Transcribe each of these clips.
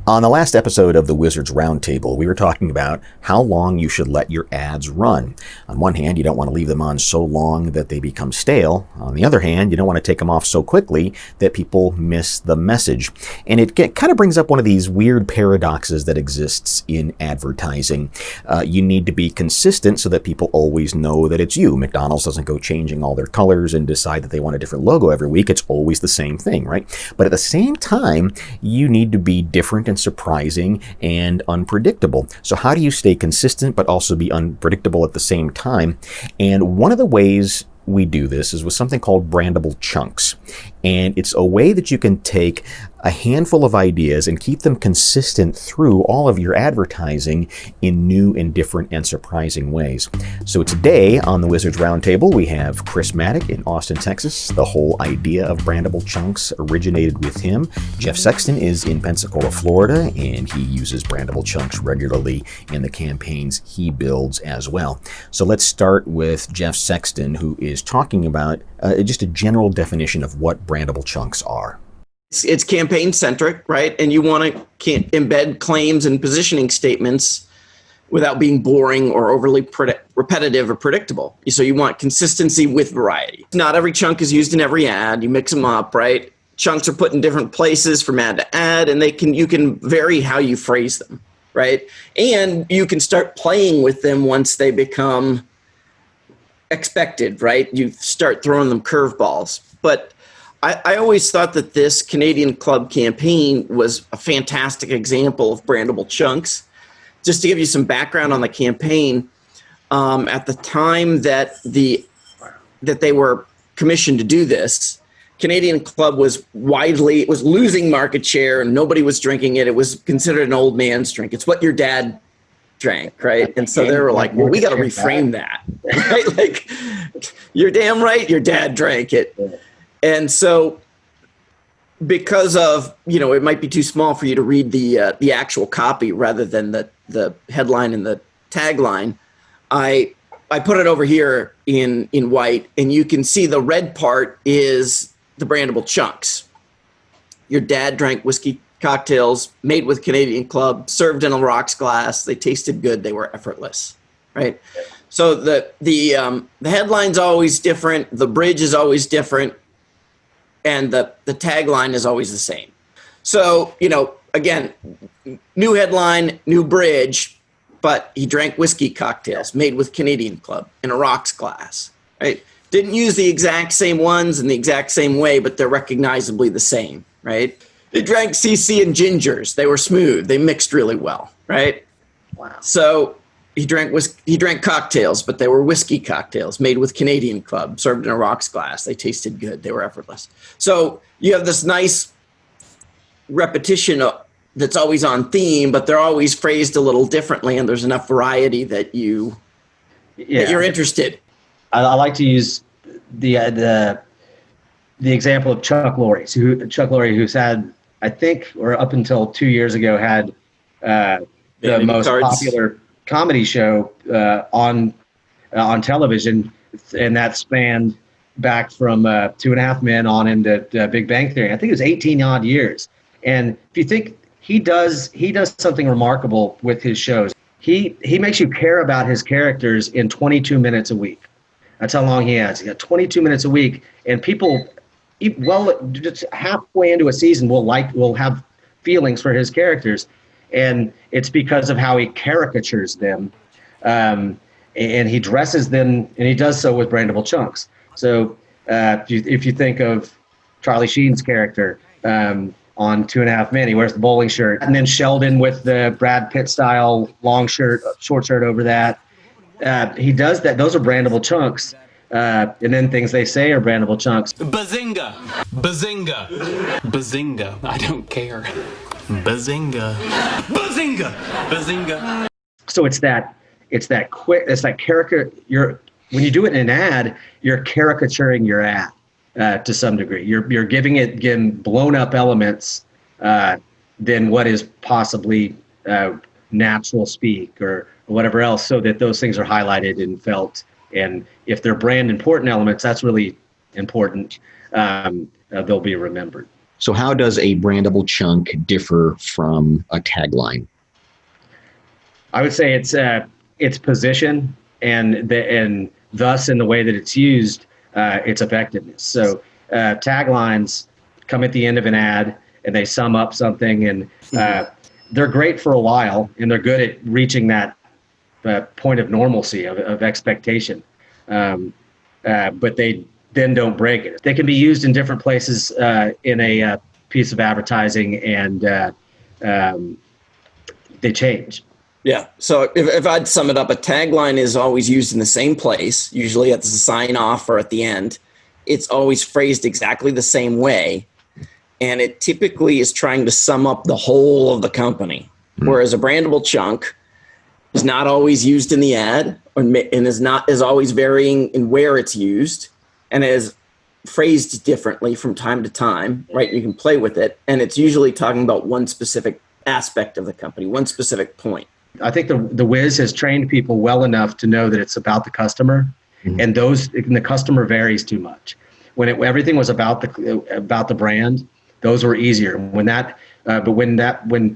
On the last episode of the Wizards Roundtable, we were talking about how long you should let your ads run. On one hand, you don't want to leave them on so long that they become stale. On the other hand, you don't want to take them off so quickly that people miss the message. And it kind of brings up one of these weird paradoxes that exists in advertising. You need to be consistent so that people always know that it's you. McDonald's doesn't go changing all their colors and decide that they want a different logo every week. It's always the same thing, right? But at the same time, you need to be different and surprising and unpredictable. So how do you stay consistent but also be unpredictable at the same time? And one of the ways we do this is with something called Brandable Chunks. And it's a way that you can take a handful of ideas and keep them consistent through all of your advertising in new and different and surprising ways. So today on the Wizards Roundtable, we have Chris Maddock in Austin, Texas. The whole idea of Brandable Chunks originated with him. Jeff Sexton is in Pensacola, Florida, and he uses Brandable Chunks regularly in the campaigns he builds as well. So let's start with Jeff Sexton, who is talking about just a general definition of what Brandable Chunks are. It's campaign centric, right? And you want to embed claims and positioning statements without being boring or overly repetitive or predictable. So you want consistency with variety. Not every chunk is used in every ad. You mix them up, right? Chunks are put in different places from ad to ad, and you can vary how you phrase them, right? And you can start playing with them once they become expected, right? You start throwing them curveballs. But I always thought that this Canadian Club campaign was a fantastic example of Brandable Chunks. Just to give you some background on the campaign, at the time that they were commissioned to do this, Canadian Club was losing market share and nobody was drinking it. It was considered an old man's drink. It's what your dad drank, right? And so they were like, well, we got to reframe that, right? Like, you're damn right your dad drank it. And so because of, it might be too small for you to read the actual copy rather than the headline and the tagline, I put it over here in white, and you can see the red part is the Brandable Chunks. Your dad drank whiskey cocktails made with Canadian Club, served in a rocks glass. They tasted good. They were effortless, right? So the headline's always different. The bridge is always different. And the tagline is always the same. So, again, new headline, new bridge, but he drank whiskey cocktails made with Canadian Club in a rocks glass, right? Didn't use the exact same ones in the exact same way, but they're recognizably the same, right? He drank CC and gingers. They were smooth. They mixed really well, right? Wow. So he drank cocktails, but they were whiskey cocktails made with Canadian Club, served in a rocks glass. They tasted good. They were effortless. So you have this nice repetition that's always on theme, but they're always phrased a little differently, and there's enough variety that you're interested. I like to use the example of Chuck Lorre, who's had, I think, or up until 2 years ago, had the most popular comedy show on television, and that spanned back from 2.5 Men on into Big Bang Theory. I think it was 18 odd years. And if you think he does something remarkable with his shows, he makes you care about his characters in 22 minutes a week. That's how long he has. He got 22 minutes a week, and people, just halfway into a season, will have feelings for his characters. And it's because of how he caricatures them, and he dresses them, and he does so with Brandable Chunks. So if you think of Charlie Sheen's character on 2.5 Men, he wears the bowling shirt, and then Sheldon with the Brad Pitt style long shirt, short shirt over that. He does that. Those are Brandable Chunks. And then Things They Say are Brandable Chunks. Bazinga! Bazinga! Bazinga! I don't care. Bazinga! Bazinga! Bazinga! So it's that character. When you do it in an ad, you're caricaturing your ad to some degree. You're giving it blown up elements than what is possibly natural speak or whatever else, so that those things are highlighted and felt. And if they're brand important elements, that's really important. They'll be remembered. So how does a brandable chunk differ from a tagline? I would say its position and thus in the way that it's used, its effectiveness. So taglines come at the end of an ad and they sum up something, and they're great for a while, and they're good at reaching that point of normalcy of expectation. But they then don't break it. They can be used in different places in a piece of advertising, and they change. Yeah. So if I'd sum it up, a tagline is always used in the same place, usually at the sign off or at the end. It's always phrased exactly the same way. And it typically is trying to sum up the whole of the company. Whereas a brandable chunk is not always used in the ad, and is always varying in where it's used, and is phrased differently from time to time, right? You can play with it. And it's usually talking about one specific aspect of the company, one specific point. I think the Wiz has trained people well enough to know that it's about the customer, and the customer varies too much. When everything was about the brand, those were easier. When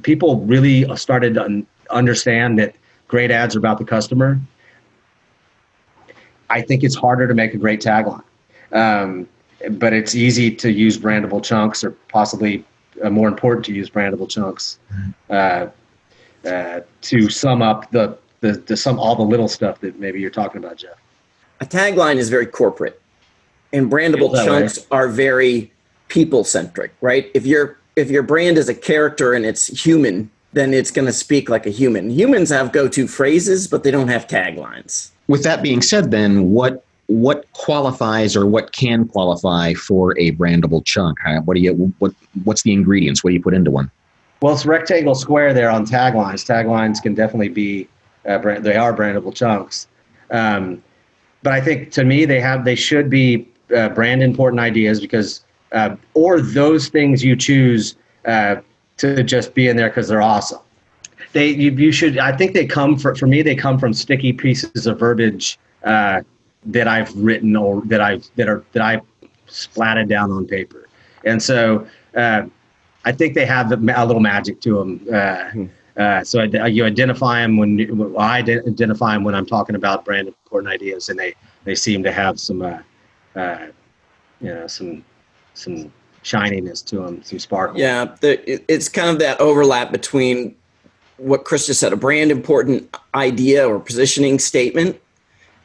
people really started to understand that great ads are about the customer, I think it's harder to make a great tagline. But it's easy to use brandable chunks, or possibly more important to use brandable chunks. To sum up all the little stuff that maybe you're talking about, Jeff. A tagline is very corporate, and brandable chunks are very people-centric, right? If your brand is a character and it's human, then it's going to speak like a human. Humans have go-to phrases, but they don't have taglines. With that being said, then what qualifies, or what can qualify for a brandable chunk? What's the ingredients? What do you put into one? Well, it's rectangle square there on taglines. Taglines can definitely be they are brandable chunks. But I think, to me, they should be brand important ideas, because or those things you choose to just be in there because they're awesome. You should. I think they come for me. They come from sticky pieces of verbiage that I've written, or that I splatted down on paper, and so I think they have a little magic to them. So you identify them I identify them when I'm talking about brand important ideas, and they seem to have some shininess to them, some sparkle. Yeah, it's kind of that overlap between what Chris just said, a brand important idea or positioning statement,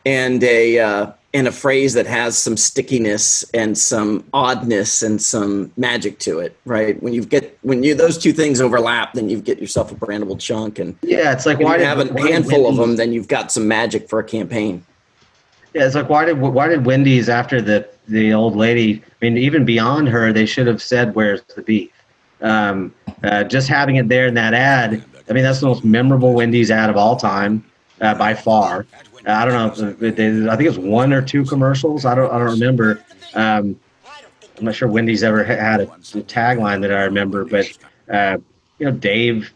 and a phrase that has some stickiness and some oddness and some magic to it, right? When those two things overlap, then you get yourself a brandable chunk. And yeah, it's like, why have a handful of them, then you've got some magic for a campaign. Yeah, it's like, why did Wendy's, after the old lady, I mean, even beyond her, they should have said, "Where's the beef?" Just having it there in that ad, I mean, that's the most memorable Wendy's ad of all time, by far. I don't know I think it was one or two commercials. I don't remember. I'm not sure Wendy's ever had a tagline that I remember, but Dave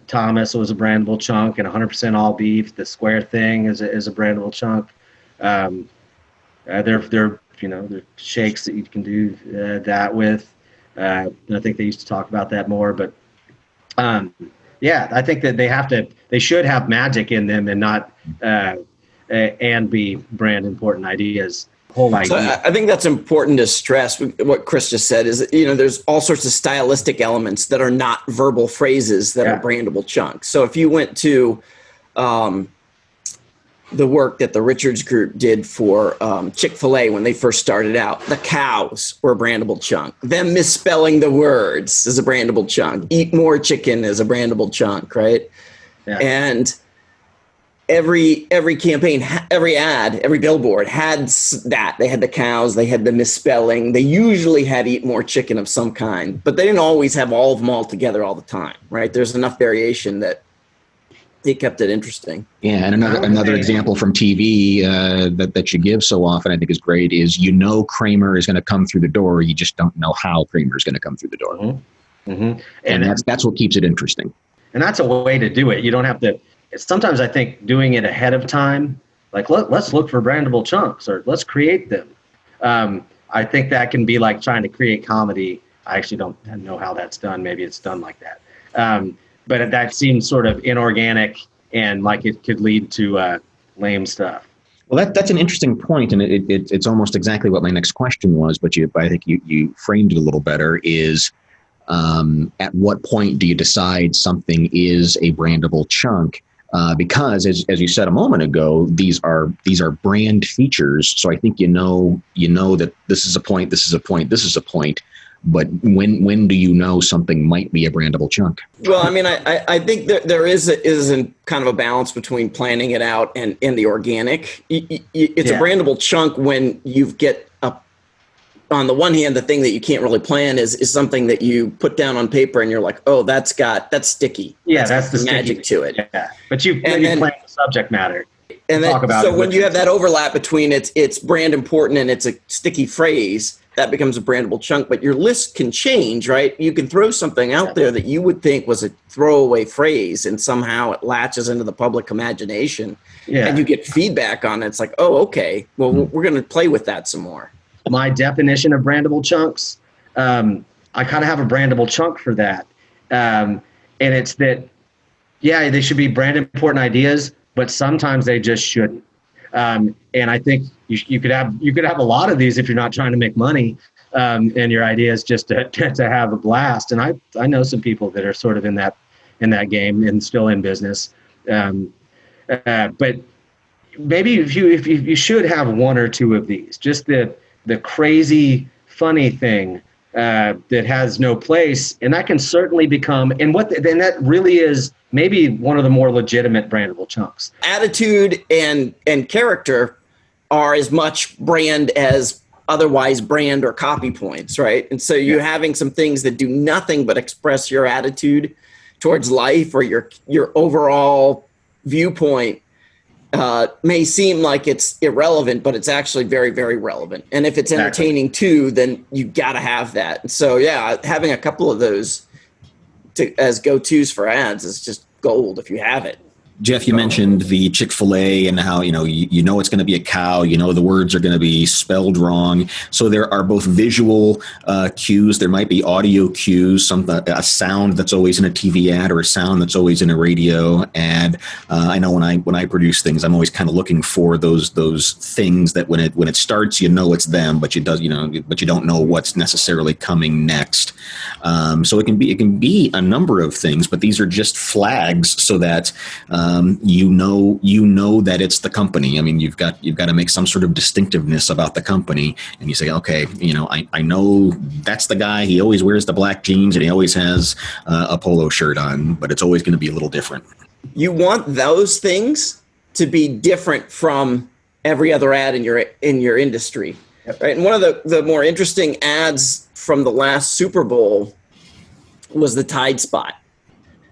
Thomas was a brandable chunk, and 100% all beef. The square thing is a brandable chunk. They're shakes that you can do that with. And I think they used to talk about that more, but yeah, I think that they should have magic in them, and not and be brand important ideas. So I think that's important to stress. What Chris just said is, there's all sorts of stylistic elements that are not verbal phrases that are brandable chunks. So if you went to the work that the Richards Group did for Chick-fil-A when they first started out, the cows were a brandable chunk. Them misspelling the words is a brandable chunk. Eat more chicken is a brandable chunk, right? Yeah. And every campaign, every ad, every billboard had that. They had the cows, they had the misspelling. They usually had eat more chicken of some kind, but they didn't always have all of them all together all the time, right? There's enough variation that it kept it interesting. Yeah, and another example from TV that you give so often, I think, is great, is Kramer is going to come through the door. You just don't know how Kramer is going to come through the door. Mm-hmm. Mm-hmm. And that's what keeps it interesting. And that's a way to do it. You don't have to. Sometimes I think doing it ahead of time, like let's look for brandable chunks, or let's create them. I think that can be like trying to create comedy. I actually don't know how that's done. Maybe it's done like that. But that seems sort of inorganic and like it could lead to lame stuff. Well, that's an interesting point, and it's almost exactly what my next question was, but I think you framed it a little better, is at what point do you decide something is a brandable chunk? Because as you said a moment ago, these are brand features. So I think you know that this is a point, this is a point, this is a point. But when do you know something might be a brandable chunk? Well, I mean, I think that there is kind of a balance between planning it out and the organic. It's a brandable chunk when you get on the one hand, the thing that you can't really plan is something that you put down on paper and you're like, oh, that's sticky. Yeah, that's the magic to it. Yeah. But you plan the subject matter. And then, so when you have that overlap between it's brand important and it's a sticky phrase, that becomes a brandable chunk. But your list can change, right? You can throw something out there that you would think was a throwaway phrase, and somehow it latches into the public imagination. Yeah. And you get feedback on it. It's like, oh, okay, well, we're going to play with that some more. My definition of brandable chunks, I kind of have a brandable chunk for that. And it's that, yeah, they should be brand important ideas, but sometimes they just shouldn't. And I think you could have a lot of these if you're not trying to make money, and your idea is just to have a blast. And I know some people that are sort of in that game and still in business. But maybe if you should have one or two of these, just the crazy, funny thing that has no place, and that can certainly become, and then that really is maybe one of the more legitimate brandable chunks. Attitude and character are as much brand as otherwise brand or copy points, right? And so you're having some things that do nothing but express your attitude towards life or your overall viewpoint. May seem like it's irrelevant, but it's actually very, very relevant. And if it's entertaining too, then you got to have that. And so, having a couple of those as go-tos for ads is just gold if you have it. Jeff, you mentioned the Chick-fil-A and how, you know it's going to be a cow, the words are going to be spelled wrong. So there are both visual cues. There might be audio cues, a sound that's always in a TV ad or a sound that's always in a radio ad. I know when I produce things, I'm always kind of looking for those things that when it starts, it's them, but but you don't know what's necessarily coming next. So it can be a number of things, but these are just flags so that you know that it's the company. I mean, you've got to make some sort of distinctiveness about the company, and you say, okay, I know that's the guy. He always wears the black jeans and he always has a polo shirt on, but it's always going to be a little different. You want those things to be different from every other ad in your industry, right? And one of the more interesting ads from the last Super Bowl was the Tide Spot,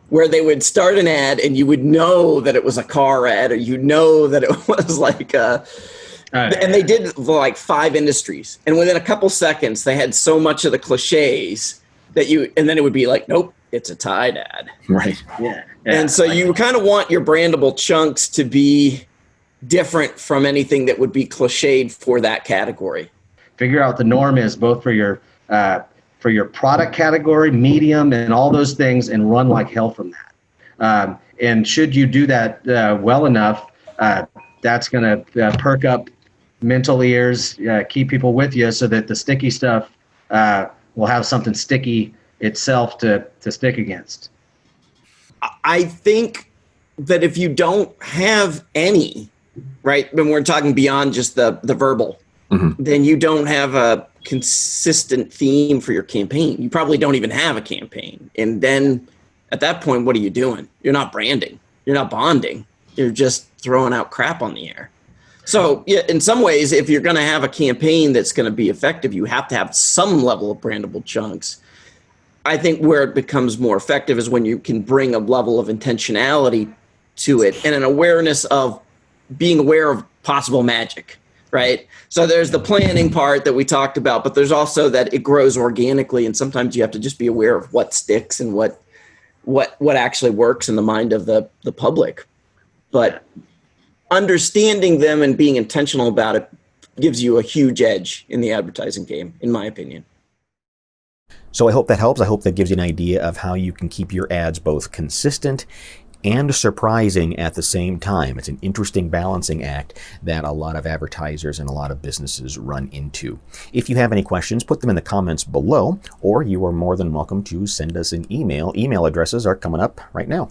where they would start an ad and you would know that it was a car ad, or that it was like and they did like 5 industries, and within a couple seconds they had so much of the cliches and then it would be like, nope, it's a Tide ad. Right. Yeah. And so you kind of want your brandable chunks to be different from anything that would be cliched for that category. Figure out the norm is both for your product category, medium, and all those things, and run like hell from that. And should you do that well enough, that's going to perk up mental ears, keep people with you, so that the sticky stuff will have something sticky itself to stick against. I think that if you don't have any, right, when we're talking beyond just the verbal, then you don't have a consistent theme for your campaign. You probably don't even have a campaign. And then at that point, what are you doing? You're not branding. You're not bonding. You're just throwing out crap on the air. So in some ways, if you're going to have a campaign that's going to be effective, you have to have some level of brandable chunks. I think where it becomes more effective is when you can bring a level of intentionality to it and an awareness of being aware of possible magic. Right. So there's the planning part that we talked about, but there's also that it grows organically. And sometimes you have to just be aware of what sticks and what actually works in the mind of the public. But understanding them and being intentional about it gives you a huge edge in the advertising game, in my opinion. So I hope that helps. I hope that gives you an idea of how you can keep your ads both consistent and surprising at the same time. It's an interesting balancing act that a lot of advertisers and a lot of businesses run into. If you have any questions, put them in the comments below, or you are more than welcome to send us an email. Email addresses are coming up right now.